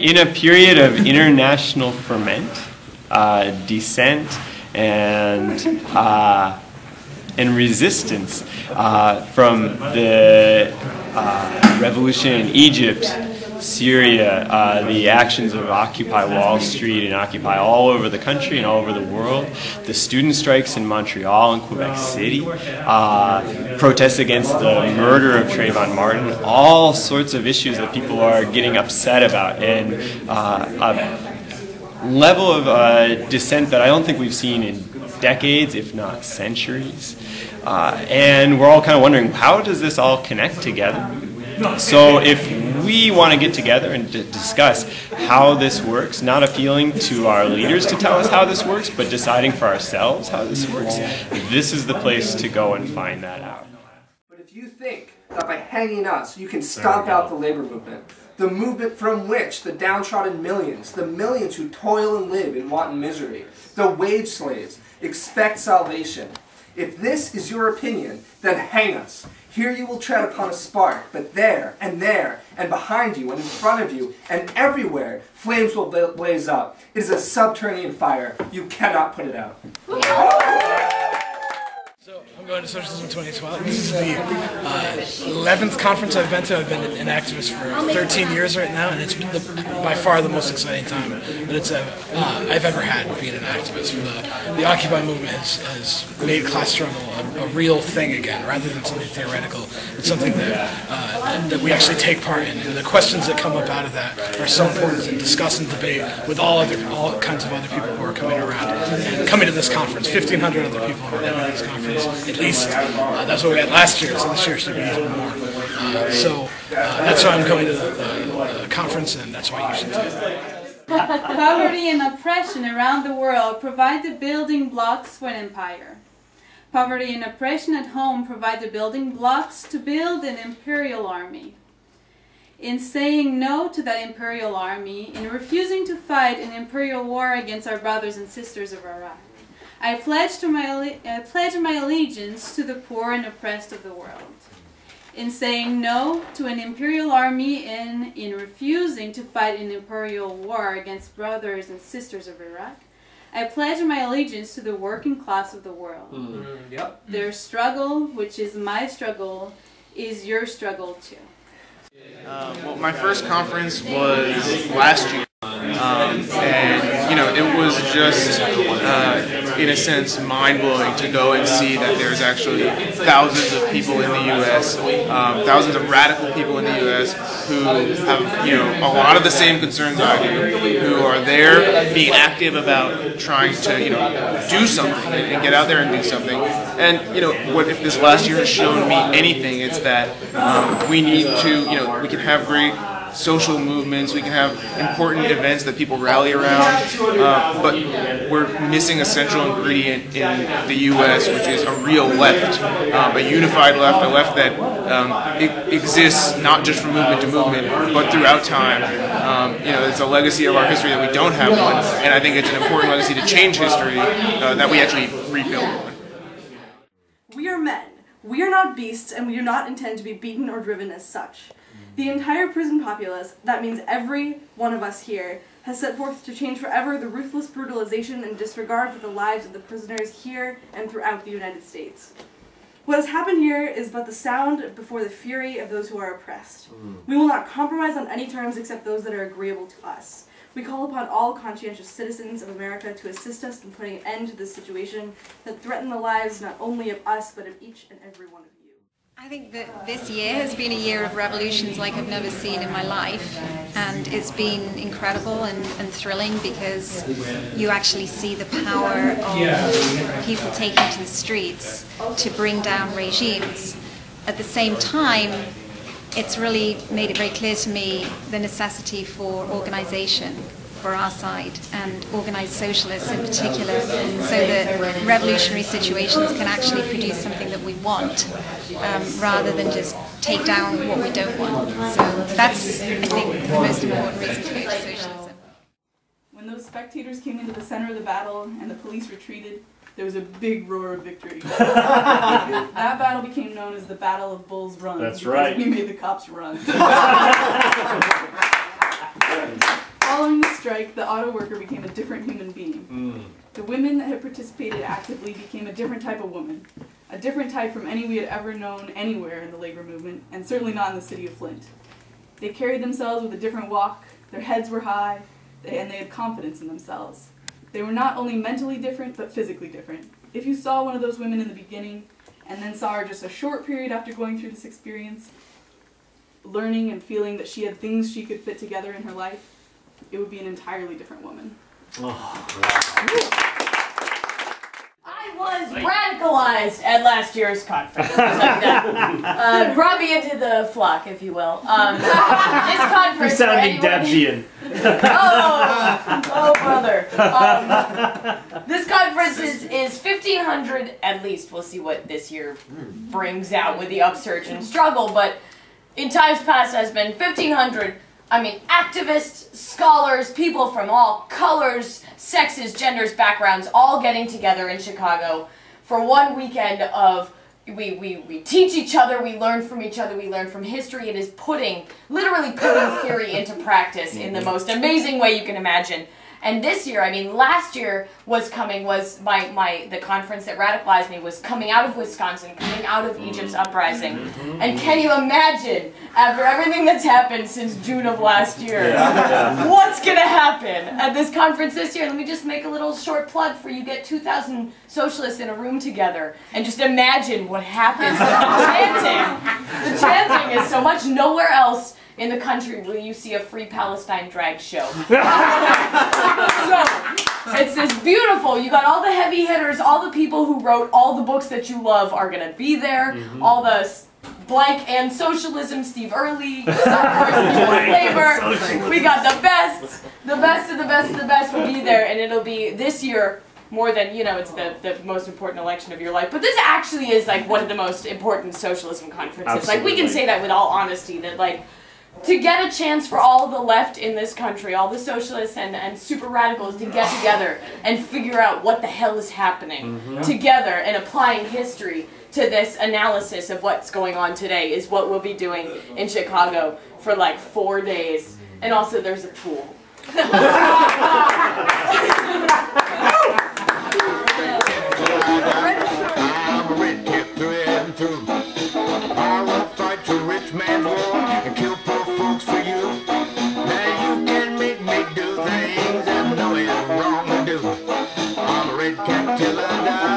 in a period of international ferment, dissent, and resistance from the revolution in Egypt, Syria, the actions of Occupy Wall Street and Occupy all over the country and all over the world, the student strikes in Montreal and Quebec City, protests against the murder of Trayvon Martin, all sorts of issues that people are getting upset about, and a level of dissent that I don't think we've seen in decades, if not centuries. And we're all kind of wondering, how does this all connect together? So if we want to get together and discuss how this works, not appealing to our leaders to tell us how this works, but deciding for ourselves how this works, this is the place to go and find that out. But if you think that by hanging us, you can stomp out the labor movement, the movement from which the downtrodden millions, the millions who toil and live in wanton misery, the wage slaves, expect salvation. If this is your opinion, then hang us. Here you will tread upon a spark, but there, and behind you, and in front of you, and everywhere, flames will blaze up. It is a subterranean fire. You cannot put it out. So, I'm going to Socialism 2012. This is the 11th conference I've been to. I've been an activist for 13 years right now, and it's by far the most exciting time that I've ever had being an activist. The Occupy movement has made class struggle a real thing again, rather than something theoretical. It's something that we actually take part in, and the questions that come up out of that are so important to discuss and debate with all kinds of other people who are coming around and coming to this conference. 1,500 other people are coming to this conference. At least. That's what we had last year, so this year should be even more. That's why I'm going to the conference, and that's why you should too. Poverty and oppression around the world provide the building blocks for an empire. Poverty and oppression at home provide the building blocks to build an imperial army. In saying no to that imperial army, in refusing to fight an imperial war against our brothers and sisters of Iraq, I pledge my allegiance to the poor and oppressed of the world. In saying no to an imperial army and in refusing to fight an imperial war against brothers and sisters of Iraq, I pledge my allegiance to the working class of the world. Yep. Their struggle, which is my struggle, is your struggle too. Well, my first conference was last year. And, you know, it was just, in a sense, mind-blowing to go and see that there's actually thousands of people in the U.S., thousands of radical people in the U.S. who have, you know, a lot of the same concerns I do, who are there being active about trying to, you know, do something and get out there and do something. And, you know, what if this last year has shown me anything, it's that we need to, you know, we can have great social movements, we can have important events that people rally around, but we're missing a central ingredient in the U.S., which is a real left, a unified left, a left that exists not just from movement to movement, but throughout time. You know, it's a legacy of our history that we don't have one, and I think it's an important legacy to change history that we actually rebuild one. We are men. We are not beasts, and we do not intend to be beaten or driven as such. The entire prison populace, that means every one of us here, has set forth to change forever the ruthless brutalization and disregard for the lives of the prisoners here and throughout the United States. What has happened here is but the sound before the fury of those who are oppressed. We will not compromise on any terms except those that are agreeable to us. We call upon all conscientious citizens of America to assist us in putting an end to this situation that threatens the lives not only of us, but of each and every one of you. I think that this year has been a year of revolutions like I've never seen in my life, and it's been incredible and thrilling because you actually see the power of people taking to the streets to bring down regimes. At the same time, it's really made it very clear to me the necessity for organisation for our side, and organised socialists in particular, so that revolutionary situations can actually produce something that we want, rather than just take down what we don't want. So that's, I think, the most important reason to go to socialism. When those spectators came into the center of the battle and the police retreated, there was a big roar of victory. That battle became known as the Battle of Bull's Run. That's right. We made the cops run. Following the strike, the auto worker became a different human being. The women that had participated actively became a different type of woman, a different type from any we had ever known anywhere in the labor movement, and certainly not in the city of Flint. They carried themselves with a different walk, their heads were high, and they had confidence in themselves. They were not only mentally different, but physically different. If you saw one of those women in the beginning, and then saw her just a short period after going through this experience, learning and feeling that she had things she could fit together in her life, it would be an entirely different woman. I was radicalized at last year's conference. Brought me into the flock, if you will. This conference. You're sounding Debian. Oh, brother. This conference is 1,500 at least. We'll see what this year brings out with the upsurge and struggle. But in times past, has been 1,500. I mean, activists, scholars, people from all colors, sexes, genders, backgrounds, all getting together in Chicago for one weekend of we teach each other, we learn from each other, we learn from history. It is literally putting theory into practice in the most amazing way you can imagine. And this year, I mean, last year the conference that radicalized me was coming out of Wisconsin, coming out of Egypt's uprising. And can you imagine, after everything that's happened since June of last year, what's going to happen at this conference this year? Let me just make a little short plug for you. Get 2,000 socialists in a room together and just imagine what happens. The chanting is so much. Nowhere else in the country will you see a free Palestine drag show. So, it's this beautiful, you got all the heavy hitters, all the people who wrote all the books that you love are going to be there, all the blank and Socialism, Steve Early, Star Wars, Labor, we got the best of the best of the best will be there, and it'll be this year more than, you know, it's the most important election of your life, but this actually is like one of the most important socialism conferences. Absolutely. Like, we can say that with all honesty, that like, to get a chance for all the left in this country, all the socialists and super radicals to get together and figure out what the hell is happening together and applying history to this analysis of what's going on today is what we'll be doing in Chicago for like 4 days. And also there's a pool. Rich man's war and kill poor folks for you. Now you can make me do things I know it's wrong to do. I'm a red cat till I die.